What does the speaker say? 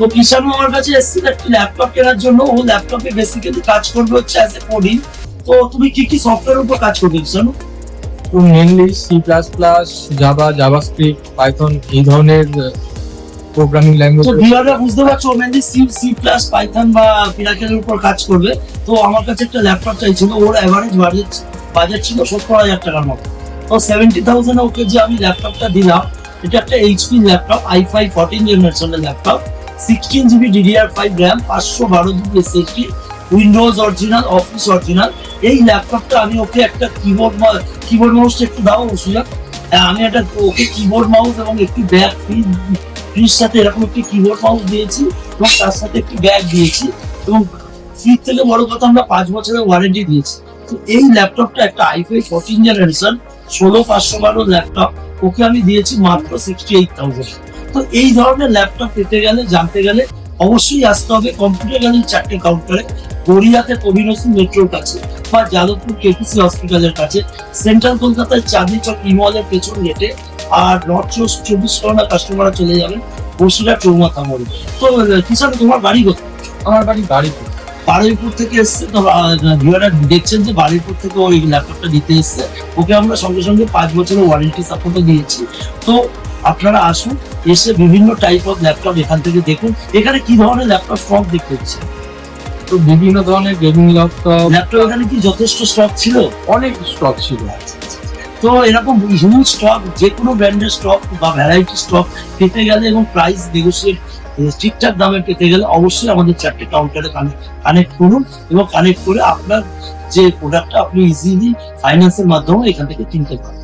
তো কিষানু আমার কাছে এসেছিল একটা ল্যাপটপ কেনার জন্য। ও ল্যাপটপে বেসিক্যালি কাজ করবে হচ্ছে অ্যাজ এ কোডিং। তো তুমি কি কি সফটওয়্যার উপর কাজ করবে কিষানু? তো mainly C++, Java, JavaScript, Python এই ধরনের প্রোগ্রামিং ল্যাঙ্গুয়েজ। তো ভিউয়াররা বুঝতে পারছো মেনলি সি প্লাস পাইথন বা পিরাকেলের উপর কাজ করবে। তো আমার কাছে একটা ল্যাপটপ চাইছিল, ওর অ্যাভারেজ বাজেট ছিল 70,000 টাকার মতো। তো 70,000 ওকে যে আমি ল্যাপটপটা দিলাম, এটা একটা এইচপি ল্যাপটপ, i5 14 জেনারেশনের laptop, 16GB DDR5 RAM, 512GB SSD, Windows original, office original. এই ল্যাপটপটা আমি ওকে একটা কিবোর্ড মাউস একটু দাও ওষুধ। আমি একটা ওকে কিবোর্ড মাউস এবং একটি ব্যাগ ফ্রির সাথে এরকম একটি কিবোর্ড মাউস দিয়েছি এবং তার সাথে একটি ব্যাগ দিয়েছি। এবং ফ্রির থেকে বড় কথা আমরা 5 বছরের ওয়ারেন্টি দিয়েছি। তো এই ল্যাপটপটা একটা i5 14 জেনারেশন 16512 ল্যাপটপ, ওকে আমি দিয়েছি মাত্র 68,000। তো এই ধরনের ল্যাপটপ পেতে গেলে, জানতে গেলে অবশ্যই আসতে হবে কম্পিউটার গ্যালারি 4টে কাউন্টারে, গড়িয়াতে কবিনসি মেট্রোর কাছে বা যাদবপুর কেপিসি হসপিটালের কাছে, সেন্ট্রাল কলকাতায় চাঁদনি চক ইমলের পেছন গেটে, আর নর্থ 24 পরগনা কাস্টমাররা চলে যাবেন বসিরহাট চৌমাথা মোড়ে। তো কিষান, তোমার বাড়ি কোথায়? আমার বাড়ি বাড়িপুর। বারুইপুর থেকে এসছে। তো ভিউয়াররা দেখছেন যে বারুইপুর থেকে ওই ল্যাপটপটা দিতে এসছে। ওকে আমরা সঙ্গে সঙ্গে 5 বছরের ওয়ারেন্টি সাপোর্টও দিয়েছি। তো আপনারা আসুন, এসে বিভিন্ন টাইপ অফ ল্যাপটপ এখান থেকে দেখুন। এখানে কি ধরনের ল্যাপটপ স্টক দেখতে হচ্ছে? তো বিভিন্ন ধরনের গেমিং ল্যাপটপ এখানে কি যথেষ্ট স্টক ছিল? অনেক স্টক ছিল। তো এরকম হিউজ স্টক, যে কোনো ব্র্যান্ডের স্টক বা ভ্যারাইটি স্টক পেতে গেলে এবং প্রাইস নেগোসিয়েট ঠিকঠাক দামে পেতে গেলে অবশ্যই আমাদের 4টে কাউন্টারে কানেক্ট করুন এবং কানেক্ট করে আপনার যে প্রোডাক্টটা আপনি ইজিলি ফাইন্যান্সের মাধ্যমে এখান থেকে কিনতে পারেন।